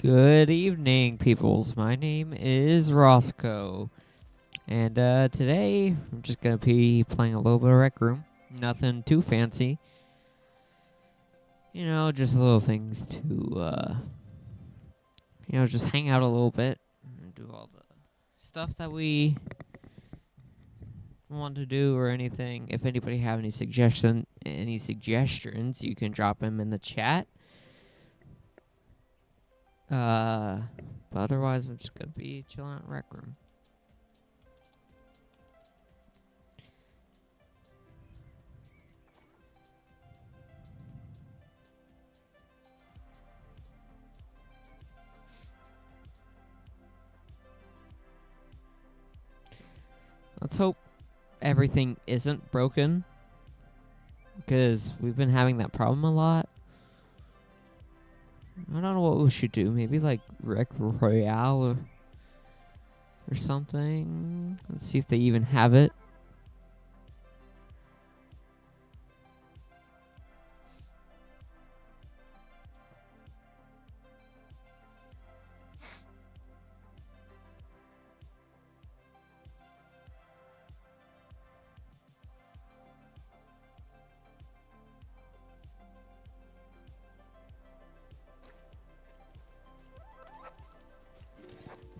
Good evening, peoples. My name is Roscoe, and today I'm just gonna be playing a little bit of Rec Room. Nothing too fancy, just little things to, just hang out a little bit and do all the stuff that we want to do or anything. If anybody have any suggestions, you can drop them in the chat. But otherwise, I'm just gonna be chilling at Rec Room. Let's hope everything isn't broken, because we've been having that problem a lot. I don't know what we should do. Maybe like Rec Royale or something. Let's see if they even have it.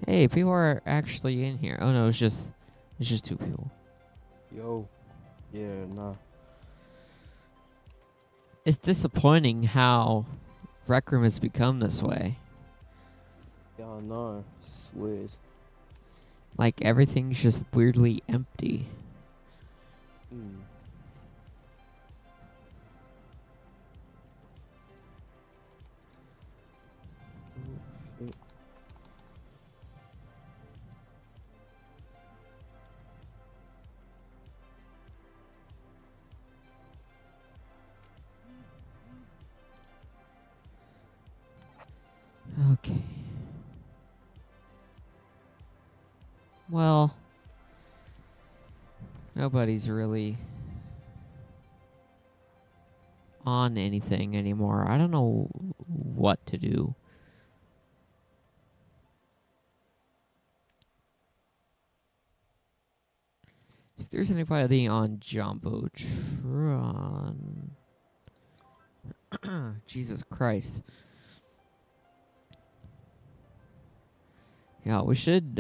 Hey, people are actually in here. Oh no, it's just two people. Yo, yeah, nah. It's disappointing how Rec Room has become this way. Y'all know, it's weird. Like everything's just weirdly empty. Okay. Well, nobody's really on anything anymore. I don't know what to do. If there's anybody on Jumbotron. Jesus Christ. Yeah, we should,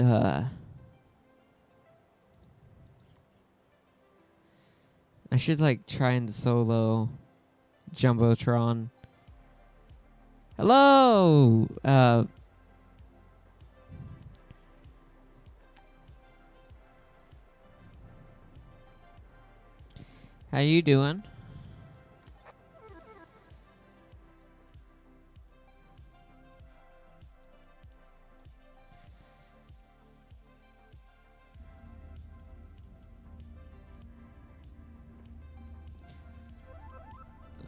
I should, like, try and solo Jumbotron. Hello! How you doing?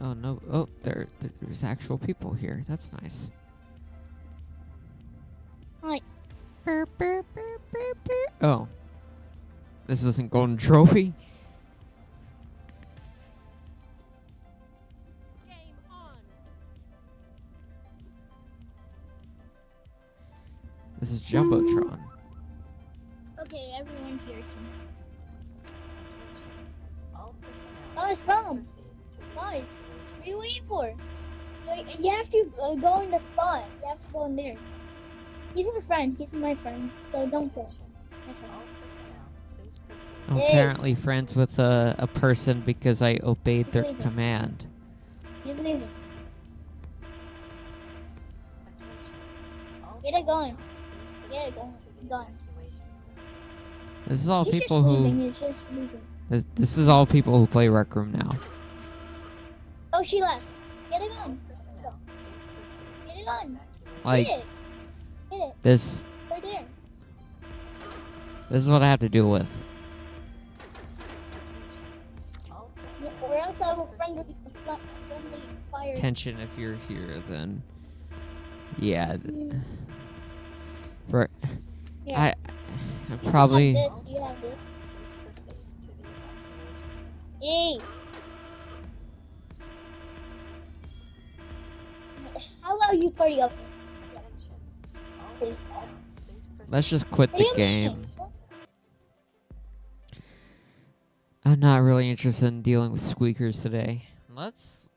Oh no! Oh, there's actual people here. That's nice. Hi. Oh, this isn't Golden Trophy. Game on. This is Jumbotron. Okay, everyone hears me. Guys, come. Guys, what are you waiting for? You have to go in the spot. You have to go in there. He's my friend. He's my friend. So don't kill him. That's all. I'm Hey. apparently friends with a person because I obeyed He's their leaving. command. He's leaving. Get it going. Get it going. Gone. This is all He's people just who. leaving. He's just leaving. This is all people who play Rec Room now. Oh, she left. Get it going. Get it going. Like Get it. Get it. this. Right there. This is what I have to deal with. Or else I will friendly fire. Tension. If you're here, then yeah. For Yeah. I probably. You have this. You have this. Hey. How about you party up? safe spot. Let's just quit What the do you game. mean? I'm not really interested in dealing with squeakers today. Let's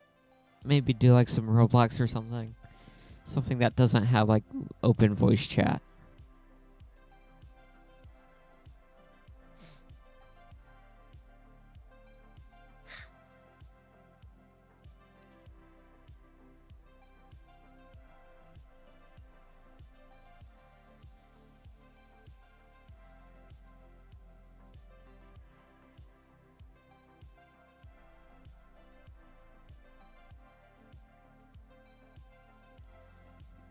maybe do like some Roblox or something. Something that doesn't have like open voice chat.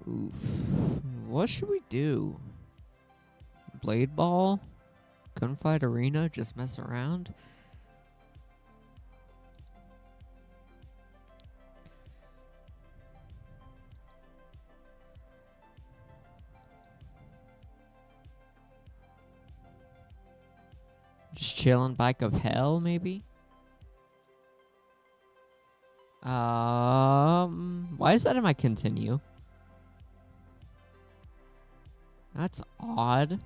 Oof. What should we do? Blade ball? Gunfight arena? Just mess around? Just chillin' bike of hell, maybe? Why is that in my continue? That's odd.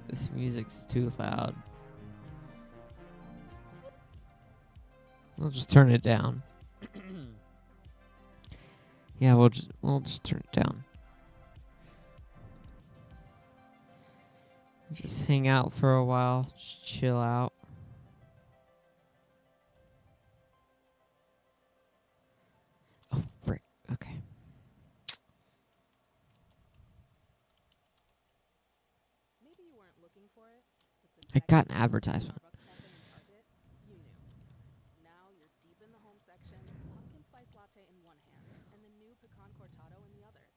This music's too loud. We'll just turn it down. Yeah, we'll just turn it down. Just hang out for a while, just chill out. Oh, frick. Okay. Maybe you weren't looking for it, but I got an advertisement. Starbucks cafe in Target, you knew. Now you're deep in the home section, pumpkin spice latte in one hand, and the new pecan cortado in the other.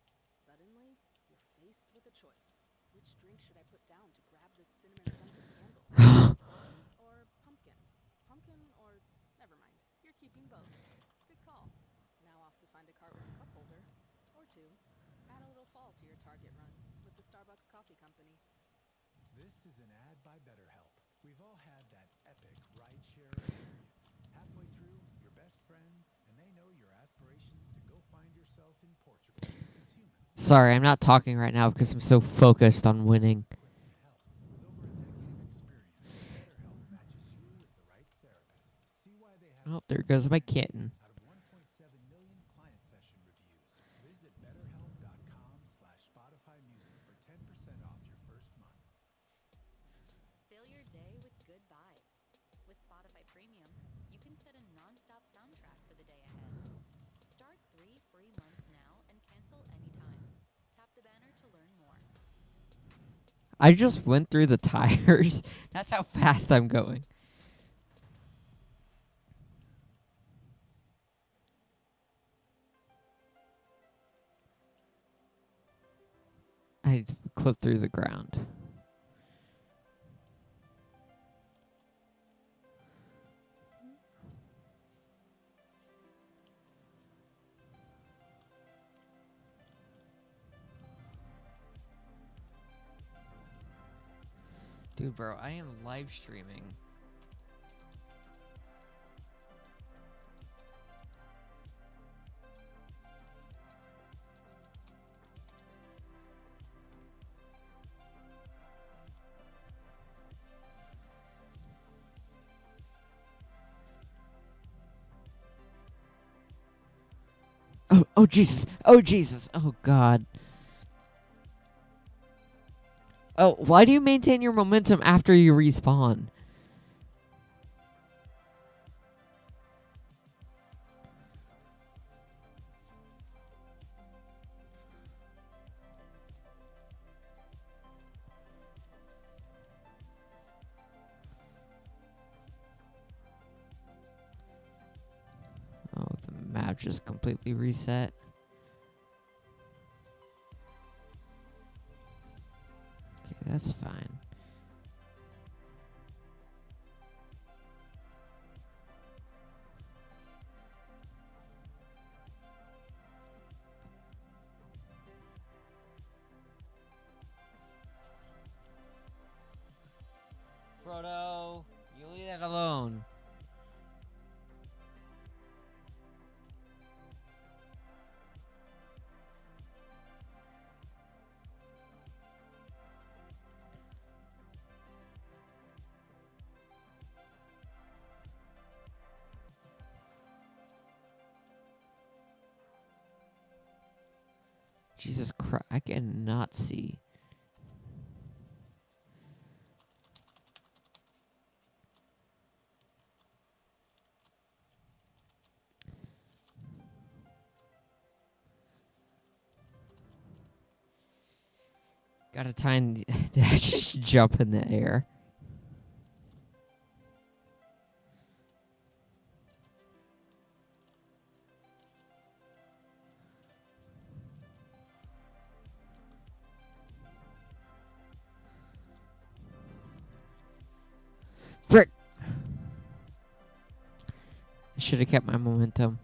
Suddenly, you're faced with a choice. Which drink should I put down to grab this cinnamon-scented candle? Pecan or pumpkin? Pumpkin or... never mind. You're keeping both. Good call. Now off to find a cart with a cup holder. Or two. Add a little fall to your Target run with the Starbucks Coffee Company. This is an ad by BetterHelp. We've all had that epic ride-share experience. Halfway through, you're best friends, and they know your aspirations to go find yourself in Portugal. It's human. Sorry, I'm not talking right now because I'm so focused on winning. Equipped to help. With over a decade of experience, BetterHelp matches you with the right therapist. See why they have Oh, there goes my kitten. out of 1.7 million client session reviews. Visit betterhelp.com/Spotify Music for 10% off your first month. Fill your day with good vibes. With Spotify Premium, you can set a non-stop soundtrack for the day ahead. Start 3 free months now and cancel anytime. Tap the banner to learn more. I just went through the tires. That's how fast I'm going. I clipped through the ground. Dude, bro, I am live streaming. Oh Jesus. Oh Jesus. Oh God. Oh, why do you maintain your momentum after you respawn? Oh, the map just completely reset. Okay, that's fine. Jesus Christ, I cannot see. Gotta time. Did I just jump in the air? Frick! I should have kept my momentum.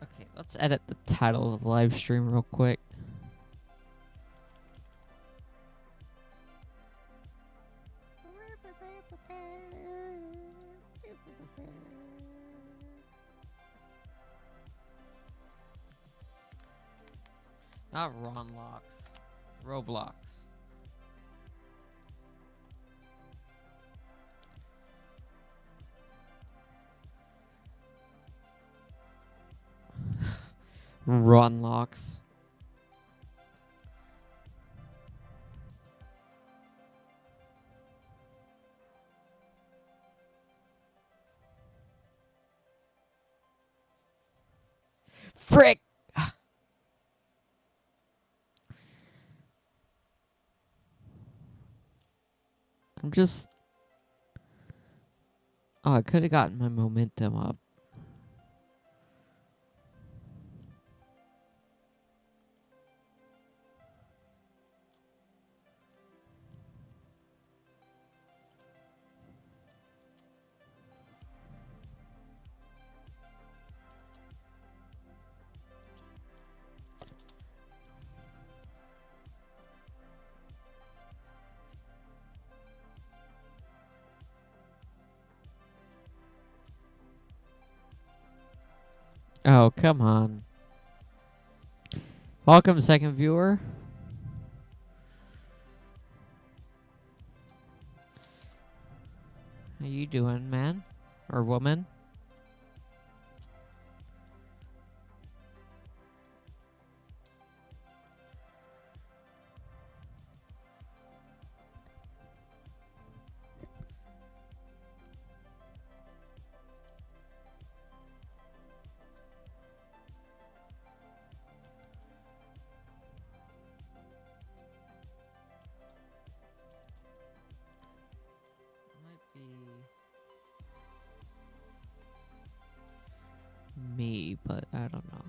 Okay, let's edit the title of the live stream real quick. Not Ronlox. Roblox. Ronlox. Frick! I'm just... Oh, I could have gotten my momentum up. Oh, come on. Welcome, second viewer. How you doing, man? Or woman? Might be me, but I don't know.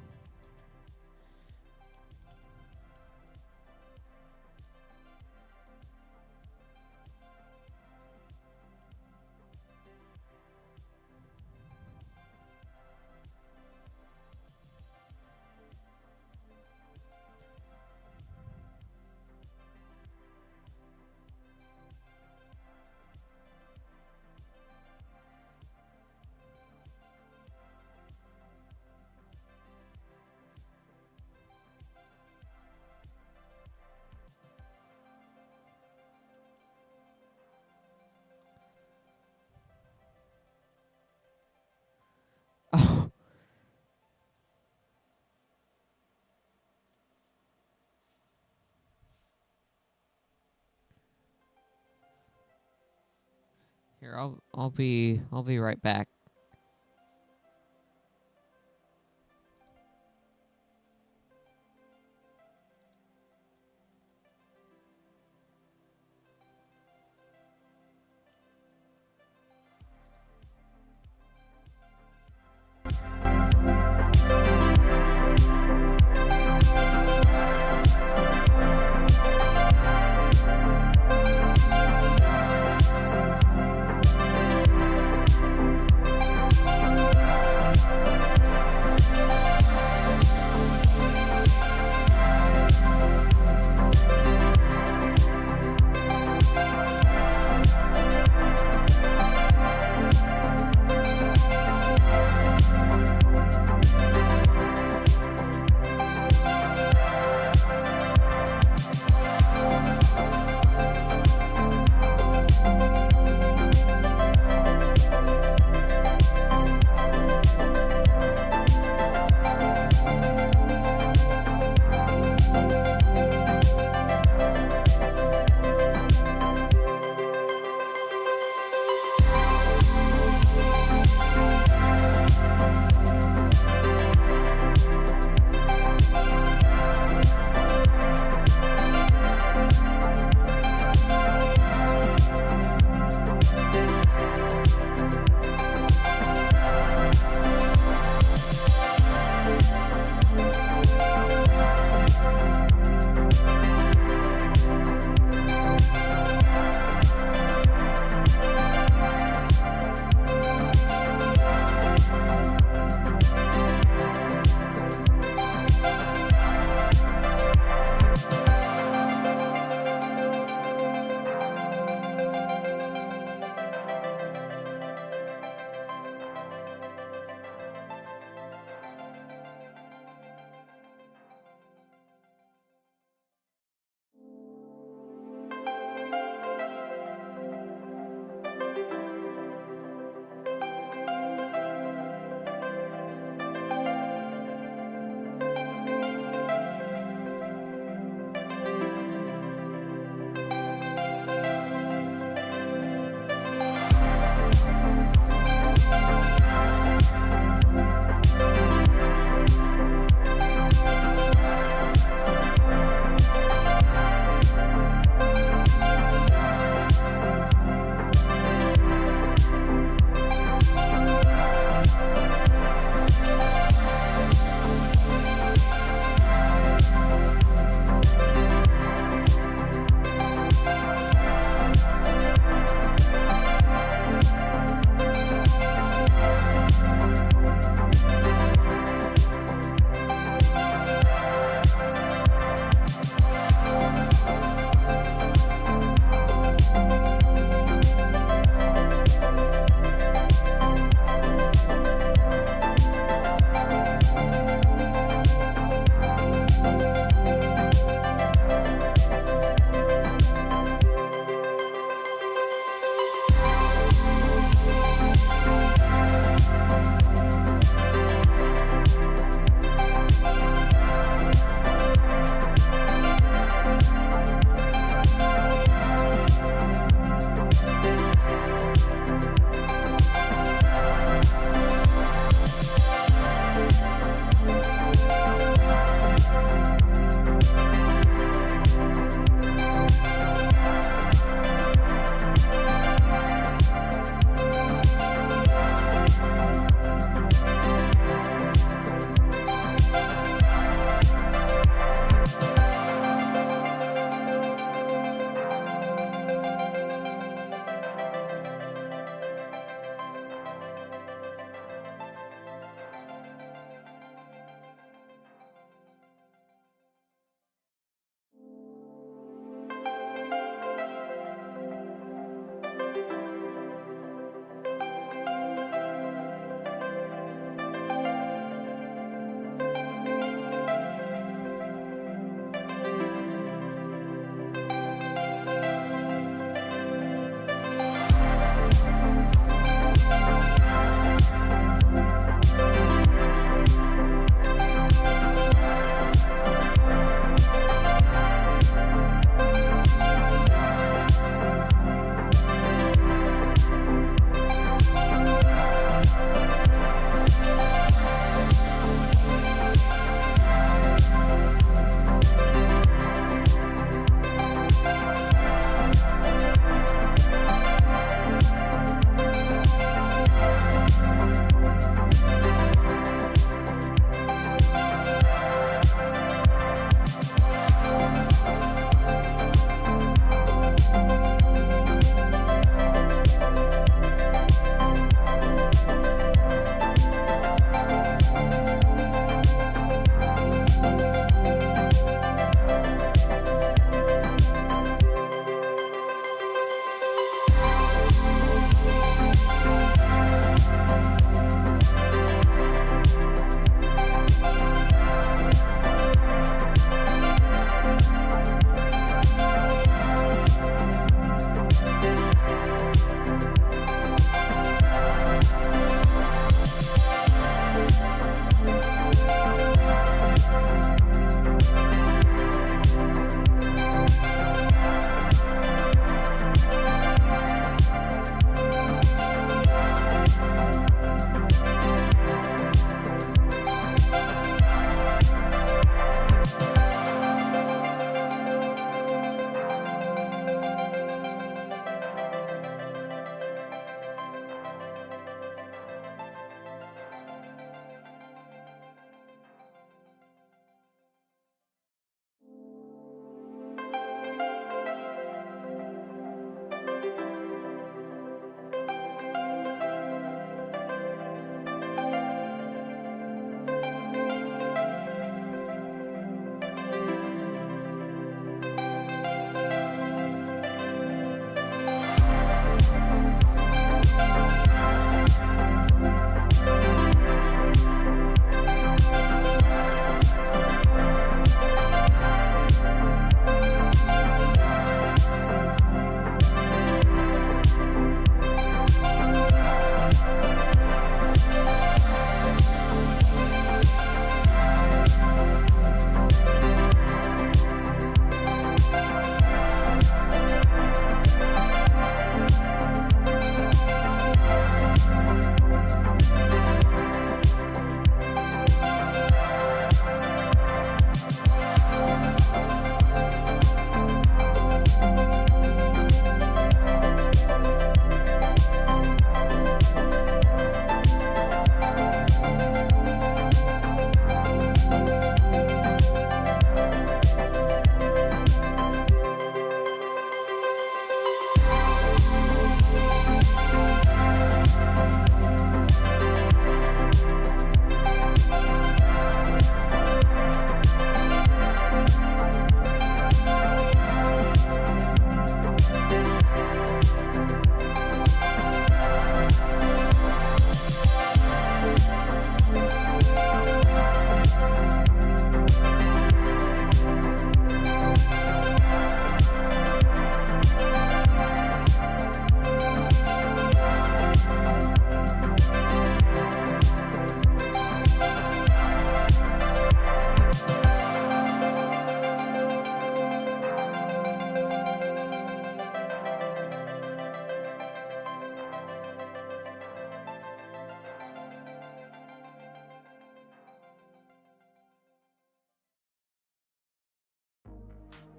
Oh. Here, I'll be right back.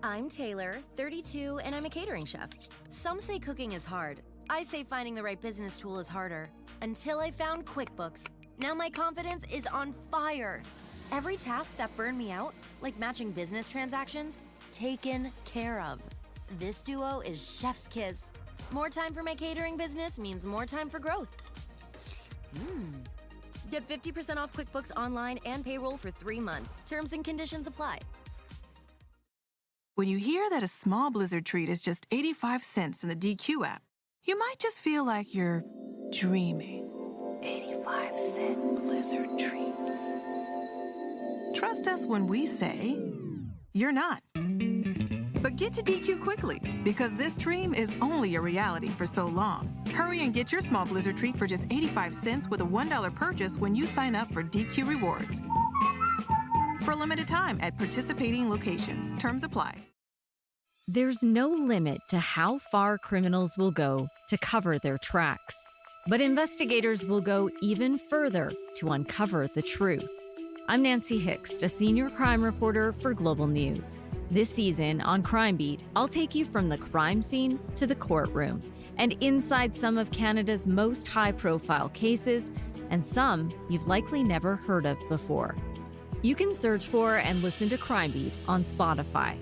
I'm Taylor, 32, and I'm a catering chef. Some say cooking is hard. I say finding the right business tool is harder. Until I found QuickBooks. Now my confidence is on fire. Every task that burned me out, like matching business transactions, taken care of. This duo is chef's kiss. More time for my catering business means more time for growth. Get 50% off QuickBooks Online and payroll for 3 months. Terms and conditions apply. When you hear that a small Blizzard treat is just 85 cents in the DQ app, you might just feel like you're dreaming. 85-cent Blizzard treats. Trust us when we say you're not. But get to DQ quickly, because this dream is only a reality for so long. Hurry and get your small Blizzard treat for just 85 cents with a $1 purchase when you sign up for DQ Rewards. For a limited time at participating locations. Terms apply. There's no limit to how far criminals will go to cover their tracks. But investigators will go even further to uncover the truth. I'm Nancy Hixt, a senior crime reporter for Global News. This season on Crime Beat, I'll take you from the crime scene to the courtroom and inside some of Canada's most high-profile cases and some you've likely never heard of before. You can search for and listen to Crime Beat on Spotify.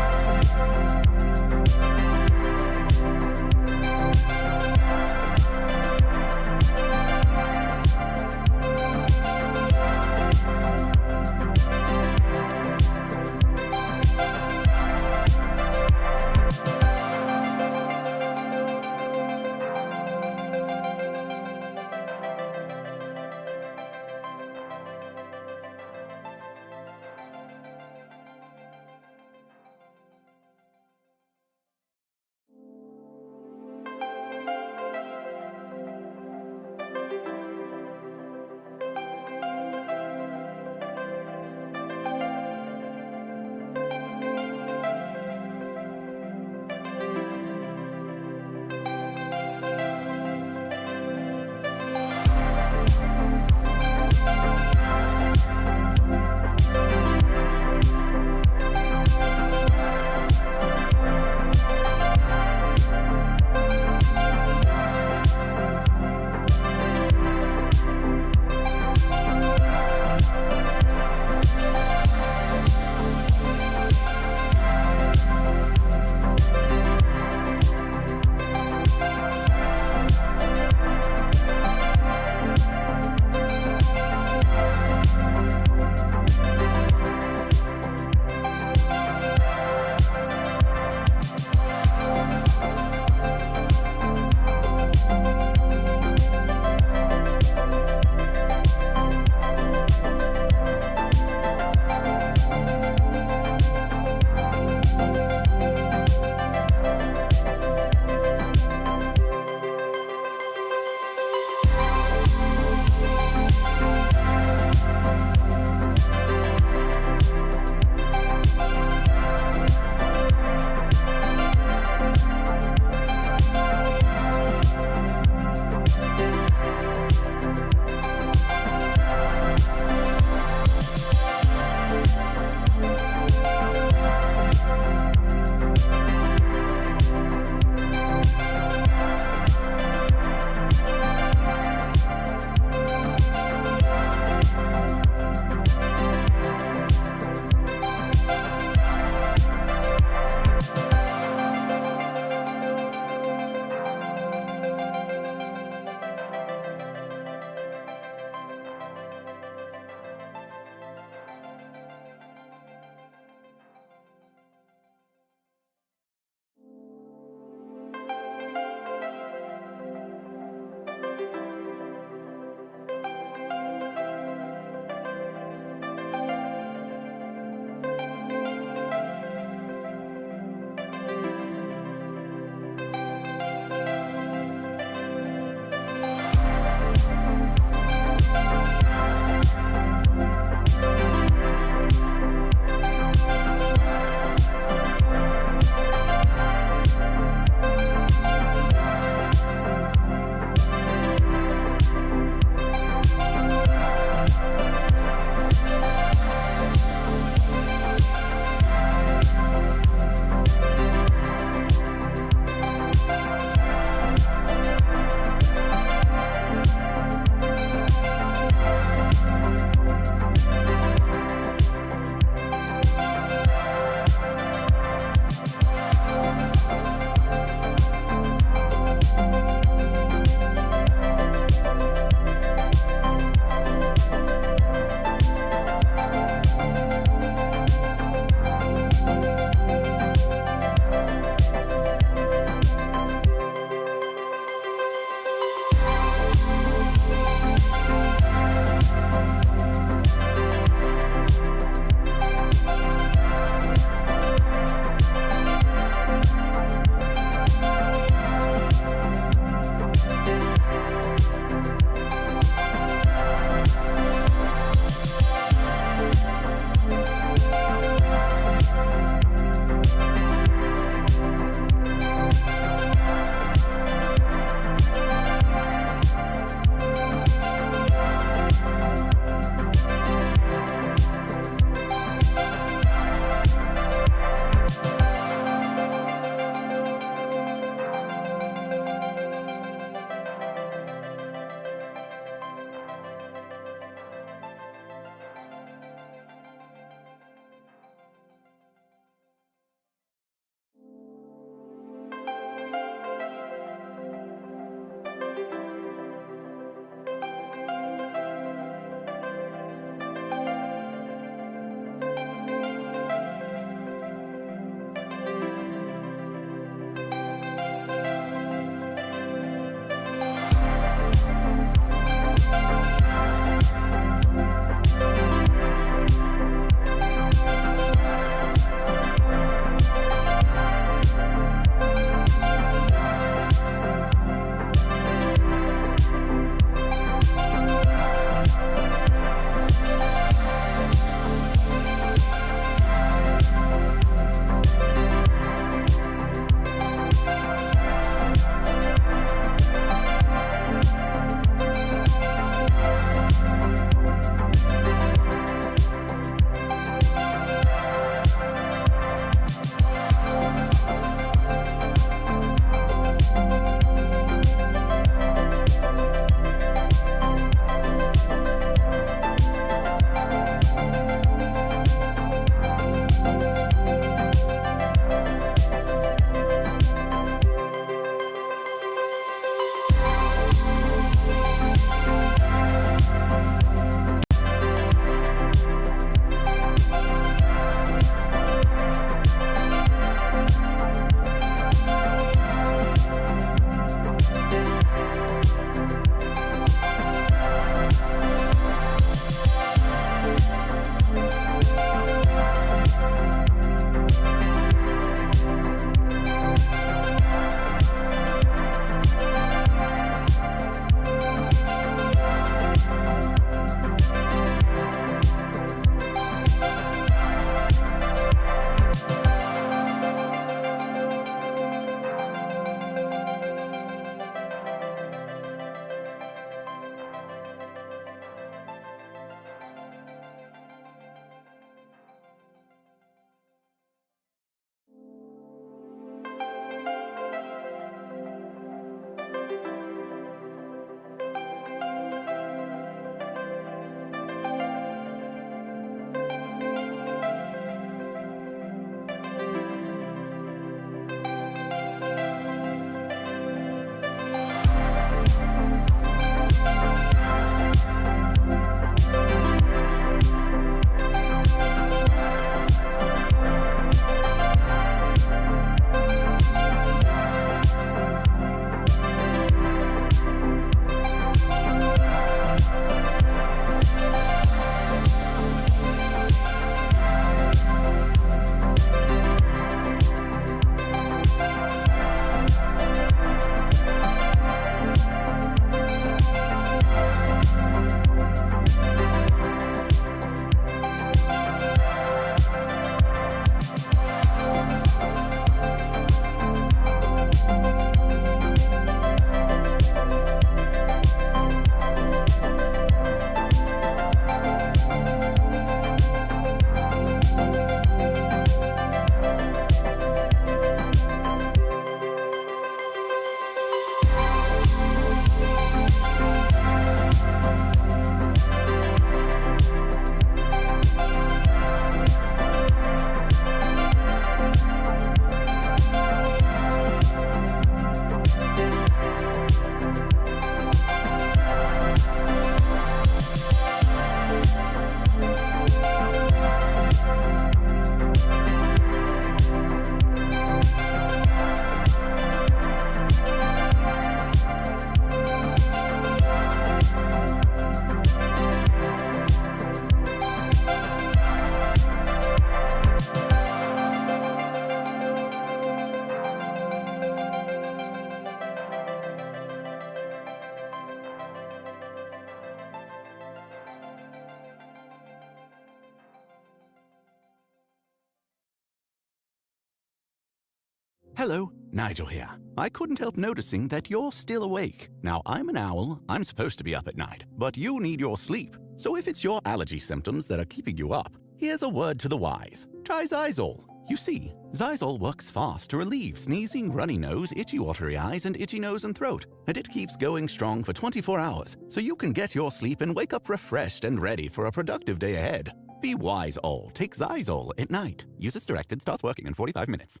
Hello, Nigel here. I couldn't help noticing that you're still awake. Now, I'm an owl. I'm supposed to be up at night, but you need your sleep. So if it's your allergy symptoms that are keeping you up, here's a word to the wise. Try Zysol. You see, Zysol works fast to relieve sneezing, runny nose, itchy watery eyes, and itchy nose and throat. And it keeps going strong for 24 hours, so you can get your sleep and wake up refreshed and ready for a productive day ahead. Be wise, all. Take Zysol at night. Use as directed. Starts working in 45 minutes.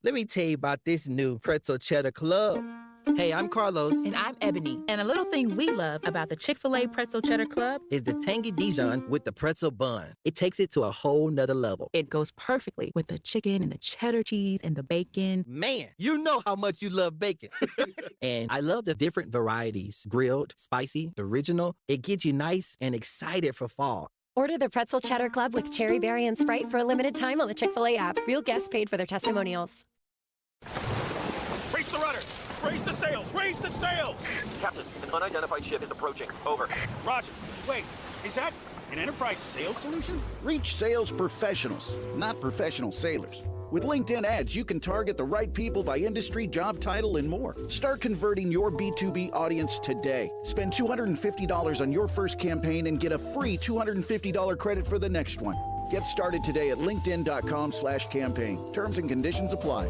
Let me tell you about this new pretzel cheddar club. Hey, I'm Carlos. And I'm Ebony. And a little thing we love about the Chick-fil-A Pretzel Cheddar Club is the tangy Dijon with the pretzel bun. It takes it to a whole nother level. It goes perfectly with the chicken and the cheddar cheese and the bacon. Man, you know how much you love bacon. And I love the different varieties. Grilled, spicy, original. It gets you nice and excited for fall. Order the Pretzel Cheddar Club with cherry berry and Sprite for a limited time on the Chick-fil-A app. Real guests paid for their testimonials. Raise the rudders! Raise the sails! Raise the sails! Captain, an unidentified ship is approaching. Over. Roger. Wait, is that an enterprise sales solution? Reach sales professionals, not professional sailors. With LinkedIn ads, you can target the right people by industry, job title, and more. Start converting your B2B audience today. Spend $250 on your first campaign and get a free $250 credit for the next one. Get started today at linkedin.com/campaign. Terms and conditions apply.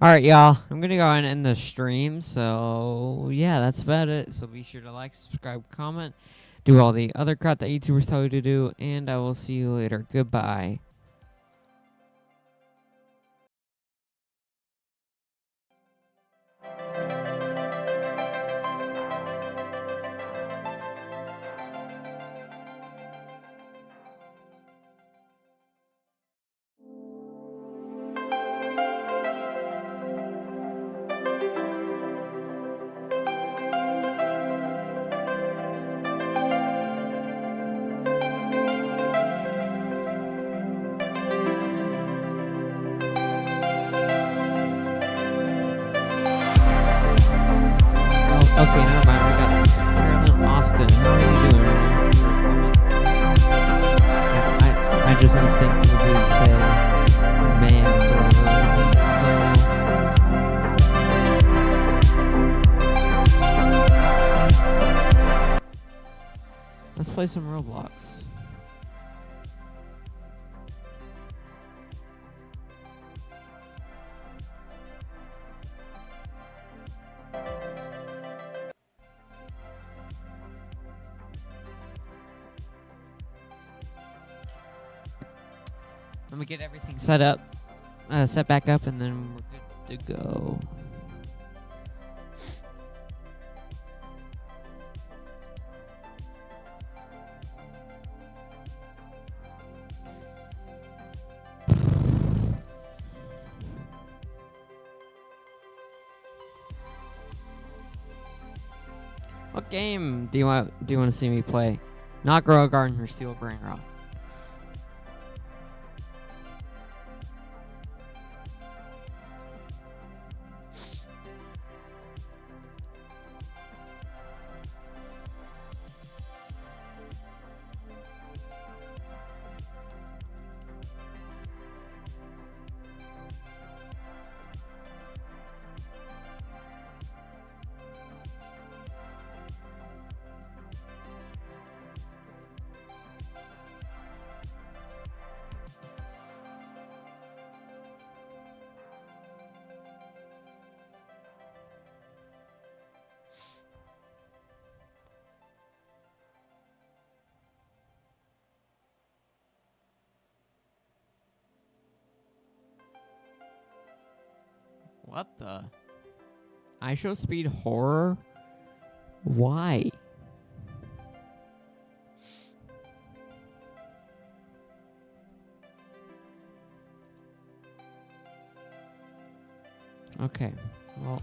Alright, y'all. I'm gonna go ahead and end the stream. So, yeah, that's about it. So be sure to like, subscribe, comment, do all the other crap that YouTubers tell you to do, and I will see you later. Goodbye. Okay, never mind. We got Carolyn Austin. How are you doing? I just instinctively say man for whatever reason. So let's play some Roblox. Let me get everything set up, set back up, and then we're good to go. What game do you want to see me play? Not Grow a Garden or Steel Brain Rot. What the? IShowSpeed horror? Why? Okay, well...